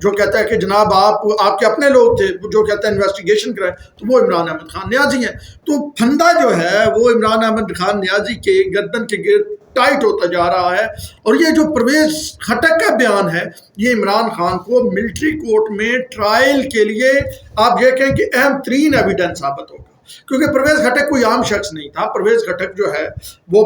جو کہتا ہے کہ جناب آپ کے اپنے لوگ تھے، جو کہتا ہے انویسٹیگیشن کرائیں، تو وہ عمران احمد خان نیازی ہیں۔ تو پھندا جو ہے وہ عمران احمد خان نیازی کے گردن کے گرد ٹائٹ ہوتا جا رہا ہے۔ اور یہ جو پرویز خٹک کا بیان ہے، یہ عمران خان کو ملٹری کورٹ میں ٹرائل کے لیے آپ یہ کہیں کہ اہم ترین ایویڈنس ثابت ہوگا، کیونکہ پرویز خٹک کوئی عام شخص نہیں تھا۔ پرویز خٹک جو ہے وہ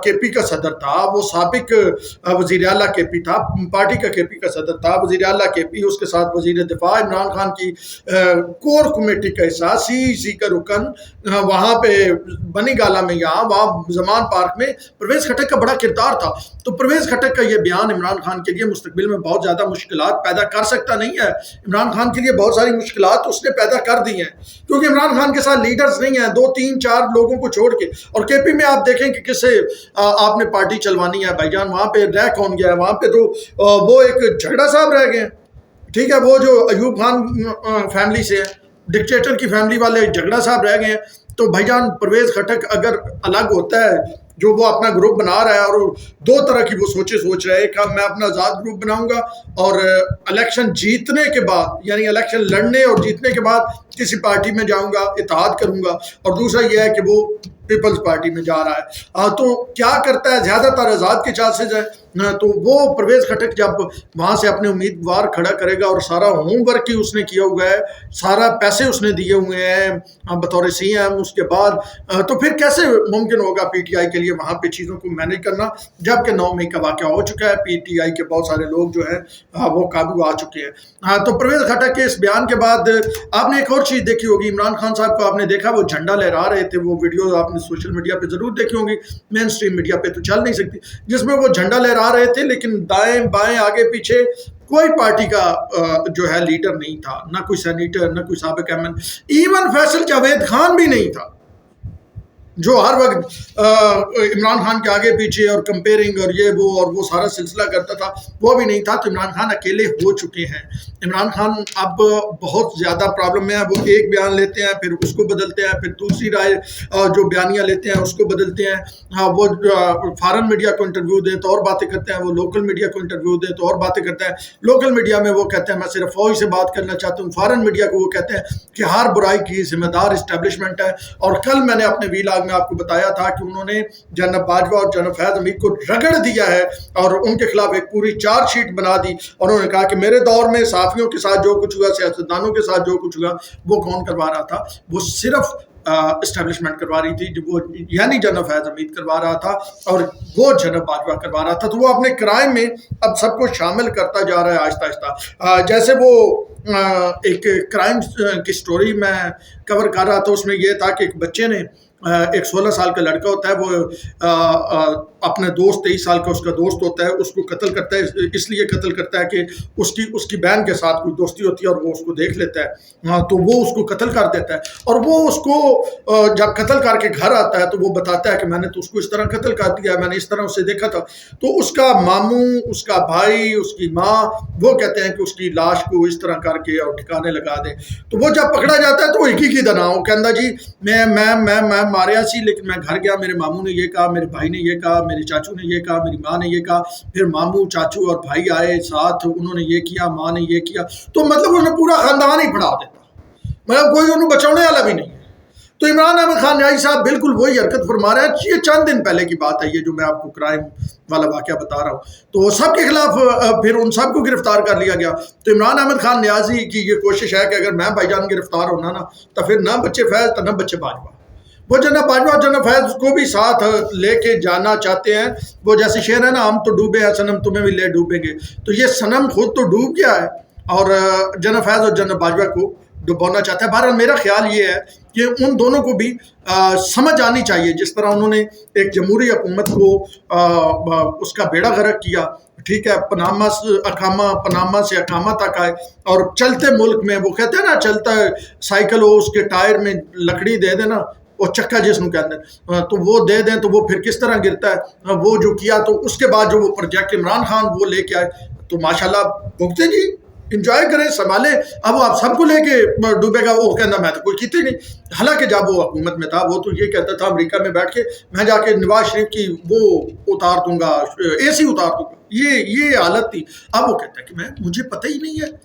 کے پی کا صدر تھا، وہ سابق وزیر اعلیٰ کے پی تھا، پارٹی کا کے پی کا صدر تھا، وزیر اعلیٰ کے پی، اس کے ساتھ وزیر دفاع، عمران خان کی کور کمیٹی کا حصہ، سی کا رکن، وہاں پہ بنی گالا میں، وہاں زمان پارک میں پرویز خٹک کا بڑا کردار تھا۔ تو پرویز خٹک کا یہ بیان عمران خان کے لیے مستقبل میں بہت زیادہ مشکلات پیدا کر سکتا نہیں ہے۔ عمران خان کے لیے بہت ساری مشکلات اس نے پیدا کر دی ہیں، کیونکہ عمران خان کے ساتھ لیڈرز نہیں ہیں، 2 3 4 لوگوں کو چھوڑ کے۔ اور کے پی میں آپ دیکھیں کہ کس سے آپ نے پارٹی چلوانی ہے بھائی جان، وہاں پہ رہ کون گیا ہے، وہاں پہ تو وہ ایک جھگڑا صاحب رہ گئے ہیں، ٹھیک ہے، وہ جو ایوب خان فیملی سے ہیں، ڈکٹیٹر کی فیملی والے جھگڑا صاحب رہ گئے ہیں۔ تو بھائی جان پرویز خٹک اگر الگ ہوتا ہے، جو وہ اپنا گروپ بنا رہا ہے، اور 2 طرح کی وہ سوچ رہا ہے کہ میں اپنا آزاد گروپ بناؤں گا اور الیکشن جیتنے کے بعد، یعنی الیکشن لڑنے اور جیتنے کے بعد کسی پارٹی میں جاؤں گا، اتحاد کروں گا، اور دوسرا یہ ہے کہ وہ پیپلز پارٹی میں جا رہا ہے۔ تو کیا کرتا ہے، زیادہ تر آزاد کے چانسز ہیں۔ تو وہ پرویز خٹک جب وہاں سے اپنے امیدوار کھڑا کرے گا، اور سارا ہوم ورک ہی اس نے کیا ہوا ہے، سارا پیسے اس نے دیے ہوئے ہیں بطور سی ایم، اس کے بعد تو پھر کیسے ممکن ہوگا پی ٹی آئی کے لیے وہاں پہ چیزوں کو مینیج کرنا، جبکہ 9 مئی کا واقعہ ہو چکا ہے، پی ٹی آئی کے بہت سارے لوگ جو ہیں وہ قابو آ چکے ہیں۔ تو پرویز خٹک کے اس بیان کے بعد آپ نے ایک اور چیز دیکھی ہوگی، عمران خان صاحب کو آپ نے دیکھا وہ جھنڈا لہرا رہے تھے، وہ ویڈیو آپ نے سوشل میڈیا پہ ضرور دیکھی ہوں گی، مین اسٹریم میڈیا پہ تو چل نہیں سکتی، جس میں وہ جھنڈا لہرا رہے تھے، لیکن دائیں بائیں آگے پیچھے کوئی پارٹی کا جو ہے لیڈر نہیں تھا، نہ کوئی سینیٹر، نہ کوئی سابق M L, even Faisal Javed Khan بھی نہیں تھا، جو ہر وقت عمران خان کے آگے پیچھے اور کمپیئرنگ اور یہ وہ اور وہ سارا سلسلہ کرتا تھا، وہ بھی نہیں تھا۔ تو عمران خان اکیلے ہو چکے ہیں۔ عمران خان اب بہت زیادہ پرابلم میں ہے، وہ ایک بیان لیتے ہیں، پھر اس کو بدلتے ہیں، پھر دوسری رائے جو بیانیہ لیتے ہیں اس کو بدلتے ہیں، وہ فارن میڈیا کو انٹرویو دیں تو اور باتیں کرتے ہیں، وہ لوکل میڈیا کو انٹرویو دیں تو اور باتیں کرتے ہیں۔ لوکل میڈیا میں وہ کہتے ہیں میں صرف فوج سے بات کرنا چاہتا ہوں، فارن میڈیا کو وہ کہتے ہیں کہ ہر برائی کی ذمہ دار اسٹیبلشمنٹ ہے۔ اور کل میں نے اپنے ویلاگ میں آپ کو بتایا تھا کہ انہوں نے جنرل باجوہ اور جنرل فیض حمید کو رگڑ دیا ہے، اور ان کے خلاف ایک پوری چارج شیٹ بنا دی، اور انہوں نے کہا کہ میرے دور میں صحافیوں کے ساتھ جو کچھ ہوا، سیاستدانوں کے ساتھ جو کچھ ہوا، وہ کون کروا رہا تھا؟ وہ صرف اسٹیبلشمنٹ کروا رہی تھی، جو وہ یعنی جنرل فیض حمید کروا رہا تھا، اور وہ جنرل باجوہ کروا رہا تھا۔ تو وہ اپنے کرائم میں اب سب کو شامل کرتا جا رہا ہے آہستہ آہستہ۔ جیسے وہ ایک کرائم کی سٹوری میں کور کر رہا تھا، اس میں یہ تھا کہ ایک بچے نے، ایک 16 سال کا لڑکا ہوتا ہے، وہ اپنے دوست 23 سال کا اس کا دوست ہوتا ہے، اس کو قتل کرتا ہے، اس لیے قتل کرتا ہے کہ اس کی بہن کے ساتھ کوئی دوستی ہوتی ہے اور وہ اس کو دیکھ لیتا ہے، تو وہ اس کو قتل کر دیتا ہے۔ اور وہ اس کو جب قتل کر کے گھر آتا ہے تو وہ بتاتا ہے کہ میں نے تو اس کو اس طرح قتل کر دیا، میں نے اس طرح اسے دیکھا تھا۔ تو اس کا ماموں، اس کا بھائی، اس کی ماں، وہ کہتے ہیں کہ اس کی لاش کو اس طرح کر کے اور ٹھکانے لگا دیں۔ تو وہ جب پکڑا جاتا ہے تو وہ ایک ہی طرح وہ کہندا جی میں ماریا سی، لیکن میں گھر گیا، میرے ماموں نے یہ کہا، میرے بھائی نے یہ کہا، میرے چاچو نے یہ کہا، میری ماں نے یہ کہا، پھر ماموں، چاچو اور بھائی آئے ساتھ، انہوں نے یہ کیا، ماں نے یہ کیا۔ تو مطلب انہوں نے پورا خاندان ہی پڑھا دیتا، مطلب کوئی انہوں بچانے والا بھی نہیں ہے۔ تو عمران احمد خان نیازی صاحب بالکل وہی حرکت فرما رہے ہیں۔ یہ چند دن پہلے کی بات ہے، یہ جو میں آپ کو کرائم والا واقعہ بتا رہا ہوں۔ تو سب کے خلاف پھر ان سب کو گرفتار کر لیا گیا۔ تو عمران احمد خان نیازی کی یہ کوشش ہے کہ اگر میں بھائی جان گرفتار ہونا نا، تو پھر نہ بچے فیض تو نہ بچے باجوہ۔ وہ جناب باجوہ اور جناب فیض کو بھی ساتھ لے کے جانا چاہتے ہیں۔ وہ جیسے شعر ہے نا، ہم تو ڈوبے ہیں صنم تمہیں بھی لے ڈوبیں گے۔ تو یہ صنم خود تو ڈوب گیا ہے اور جناب فیض اور جناب باجوہ کو ڈبونا چاہتا ہے۔ بہرحال میرا خیال یہ ہے کہ ان دونوں کو بھی سمجھ آنی چاہیے، جس طرح انہوں نے ایک جمہوری حکومت کو اس کا بیڑا غرق کیا، ٹھیک ہے، پاناما سے اقامہ تک آئے، اور چلتے ملک میں وہ کہتے ہیں نا، چلتا ہے سائیکل ہو، اس کے ٹائر میں لکڑی دے دینا، وہ چکا جس نو کہتے ہیں، تو وہ دے دیں تو وہ پھر کس طرح گرتا ہے۔ وہ جو کیا، تو اس کے بعد جو وہ پروجیکٹ عمران خان وہ لے کے آئے، تو ماشاءاللہ بھگتے جی، انجوائے کریں, سنبھالیں. اب وہ آپ سب کو لے کے ڈوبے گا, وہ کہنا میں تو کوئی کیتے نہیں. حالانکہ جب وہ حکومت میں تھا وہ تو یہ کہتا تھا امریکہ میں بیٹھ کے میں جا کے نواز شریف کی وہ اتار دوں گا, اے سی اتار دوں گا, یہ حالت تھی. اب وہ کہتا ہے کہ مجھے پتہ ہی نہیں ہے,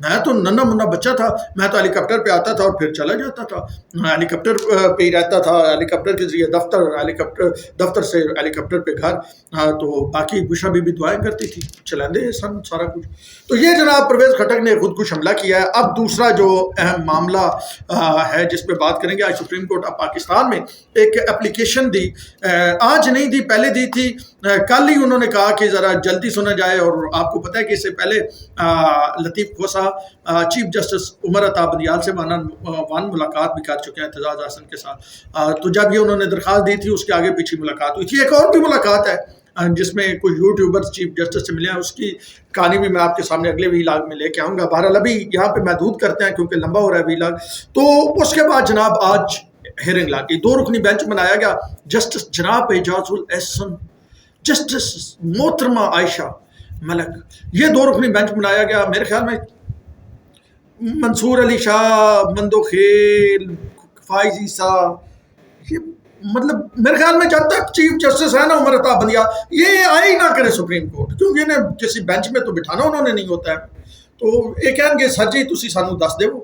میں تو ننا منا بچہ تھا, میں تو ہیلی کاپٹر پہ آتا تھا اور پھر چلا جاتا تھا, ہیلی کاپٹر پہ ہی رہتا تھا, ہیلی کاپٹر کے ذریعے دفتر سے ہیلی کاپٹر پہ گھر. تو باقی بشا بھی دعائیں کرتی تھی, چلاندے سن سارا کچھ. تو یہ جناب پرویز خٹک نے خود کش حملہ کیا ہے. اب دوسرا جو اہم معاملہ ہے جس پہ بات کریں گے, آج سپریم کورٹ آف پاکستان میں ایک اپلیکیشن دی, آج نہیں دی پہلے دی تھی, کل ہی انہوں نے کہا کہ ذرا جلدی سنا جائے. اور آپ کو پتہ ہے کہ اس سے پہلے لطیف کھوسہ چیف جسٹس عمر عطا بندیال سے وان ملاقات بھی کر چکے ہیں اعتزاز احسن کے ساتھ. تو جب یہ انہوں نے درخواست دی تھی اس کے آگے پیچھے ملاقات ہوئی تھی. ایک اور بھی ملاقات ہے جس میں کچھ یوٹیوبرز چیف جسٹس سے ملے ہیں, اس کی کہانی بھی میں آپ کے سامنے اگلے ویلاگ میں لے کے آؤں گا. بہرحال ابھی یہاں پہ محدود کرتے ہیں کیونکہ لمبا ہو رہا ہے ویلاگ. تو اس کے بعد جناب آج ہیئرنگ لا کے 2 رکنی بینچ بنایا گیا. جسٹس جناب اعجاز الاحسن, جسٹس محترمہ عائشہ ملک, یہ 2 رکنی بینچ بنایا گیا. میرے خیال میں منصور علی شاہ, مندوخیل, فائز عیسیٰ, یہ مطلب میرے خیال میں جب تک چیف جسٹس ہے نا عمر عطا بندیال, یہ آئے ہی نہ کرے سپریم کورٹ, کیونکہ انہیں کسی بینچ میں تو بٹھانا انہوں نے نہیں ہوتا ہے. تو یہ کہیں گے سر جی تسی سانو دس دو,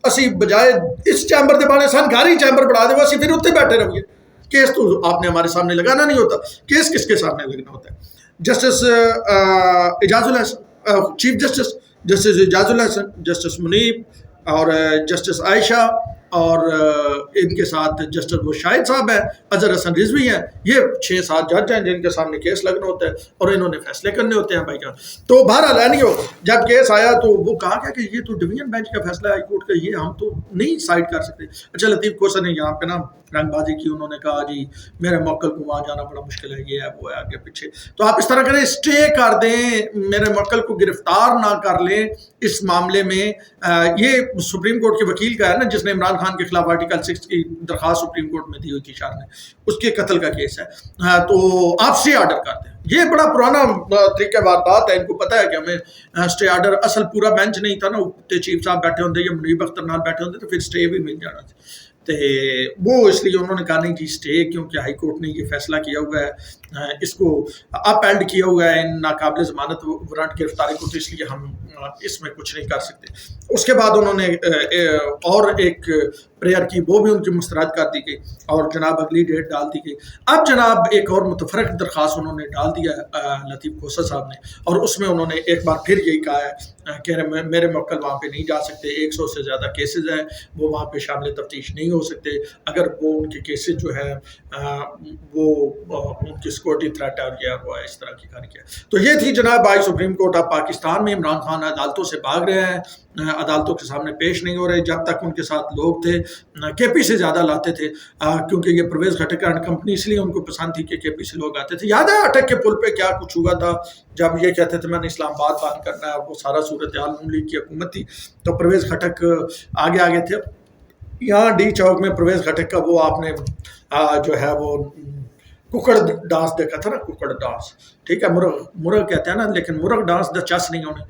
اسی بجائے اس چیمبر دے بانے سان گھر ہی چیمبر بڑھا دو, اسی پھر اتنے بیٹھے رہیے. کیس تو آپ نے ہمارے سامنے لگانا نہیں ہوتا, کیس کس کے سامنے لگنا ہوتا ہے. جسٹس اعجاز الحسن, چیف جسٹس جسٹس اعجاز الحسن, جسٹس منیب اور جسٹس عائشہ, اور ان کے ساتھ جسٹس وہ شاہد صاحب ہیں, اظہر حسن رضوی ہیں. یہ 6-7 جج ہیں جن کے سامنے کیس لگنا ہوتا ہے اور انہوں نے فیصلے کرنے ہوتے ہیں بھائی جان. تو بہرحال نہیں ہو, جب کیس آیا تو وہ کہا گیا کہ یہ تو ڈویژن بینچ کا فیصلہ ہے ہائی کورٹ کا, یہ ہم تو نہیں سائڈ کر سکتے. اچھا لطیف کھوسہ نے یہاں پہ نا رنگ بازی کی, انہوں نے کہا جی میرے موکل کو وہاں جانا بڑا مشکل ہے, یہ ہے وہ ہے آگے پیچھے. تو آپ اس طرح کریں, اسٹے کر دیں, میرے موکل کو گرفتار نہ کر لیں اس معاملے میں. یہ سپریم کورٹ کے وکیل کا ہے نا جس نے عمران خان کے خلاف آرٹیکل 6 کی درخواست سپریم کورٹ میں دی ہوئی تھی شاہ نے, اس کے قتل کا کیس ہے. تو آپ اسٹے آرڈر کر دیں. یہ بڑا پرانا طریقہ واردات ہے, ان کو پتہ ہے کہ ہمیں اسٹے آرڈر, اصل پورا بینچ نہیں تھا نا, چیف صاحب بیٹھے ہوتے یا منیب اختر نال بیٹھے ہوتے تو پھر اسٹے بھی مل جانا تھا. تو وہ اس لیے انہوں نے کہا نہیں جی اسٹے, کیونکہ ہائی کورٹ نے یہ فیصلہ کیا ہوا ہے, اس کو اپ ہیلڈ کیا ہوا ہے ان ناقابل ضمانت وارنٹ گرفتاری کو, تو اس لیے ہم اس میں کچھ نہیں کر سکتے. اس کے بعد انہوں نے اور ایک پریئر کی, وہ بھی ان کی مسترد کر دی گئی اور جناب اگلی ڈیٹ ڈال دی گئی. اب جناب ایک اور متفرق درخواست انہوں نے ڈال دیا لطیف کھوسہ صاحب نے, اور اس میں انہوں نے ایک بار پھر یہی کہا ہے کہ میرے موکل وہاں پہ نہیں جا سکتے, 100 سے زیادہ کیسز ہیں, وہ وہاں پہ شامل تفتیش نہیں ہو سکتے. اگر وہ ان کے کیسز جو ہے وہ ان کی سیکورٹی تھریٹ ہے اور یہ وہ ہے, اس طرح کی کہانی کیا. تو یہ تھی جناب آج سپریم کورٹ آف پاکستان میں. عمران خان عدالتوں سے بھاگ رہے ہیں, عدالتوں کے سامنے پیش نہیں ہو رہے. جب تک ان کے ساتھ لوگ تھے کے پی سے زیادہ لاتے تھے, کیونکہ یہ پرویز خٹک اینڈ کمپنی اس لیے ان کو پسند تھی کہ کے پی سے لوگ آتے تھے. یاد ہے اٹک کے پل پہ کیا کچھ ہوا تھا جب یہ کہتے تھے میں نے اسلام آباد بند کرنا ہے, اور وہ سارا صورتحال نون لیگ کی حکومت تھی, تو پرویز خٹک آگے تھے. یہاں ڈی چوک میں پرویز خٹک کا وہ آپ نے جو ہے وہ ککڑ ڈانس دیکھا تھا نا, ککڑ ڈانس, ٹھیک ہے, مرغ کہتے ہیں نا, لیکن مرغ ڈانس دا چس نہیں ہونے.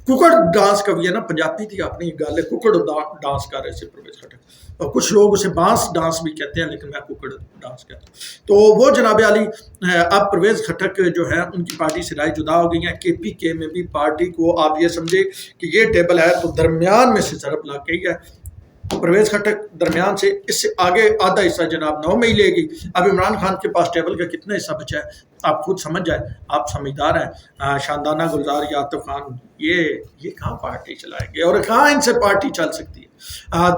ککڑ ڈانس کا بھی ہے نا, پنجابی تھی اپنی گل ہے, ککڑ ڈانس کر رہے تھے پرویز خٹک, اور کچھ لوگ اسے بانس ڈانس بھی کہتے ہیں لیکن میں ککڑ ڈانس کہتا ہوں. تو وہ جناب علی اب پرویز خٹک جو ہے ان کی پارٹی سے رائے جدا ہو گئی ہیں. کے پی کے میں بھی پارٹی کو آپ یہ سمجھے کہ یہ ٹیبل ہے تو درمیان میں سے ضرب لگ گئی ہے. پرویز خٹک درمیان سے, اس سے آگے آدھا حصہ جناب 9 میں ہی لے گی. اب عمران خان کے پاس ٹیبل کا کتنا حصہ بچا ہے آپ خود سمجھ جائیں, آپ سمجھدار ہیں. شاندانہ گلزار یا عاطف خان یہ کہاں پارٹی چلائیں گے اور کہاں ان سے پارٹی چل سکتی ہے.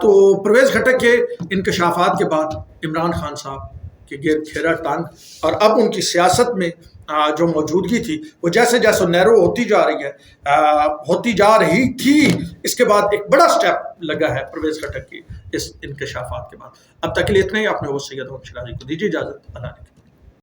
تو پرویز خٹک کے انکشافات کے بعد عمران خان صاحب کے گرد گھیرا ٹانگ, اور اب ان کی سیاست میں جو موجودگی تھی وہ جیسے جیسے نیرو ہوتی جا رہی تھی. اس کے بعد ایک بڑا سٹیپ لگا ہے پرویز خٹک کی اس انکشافات کے بعد. اب تک کے لیے اتنا ہی. آپ نے وہ سید احمد شیرازی کو دیجیے اجازت. اللہ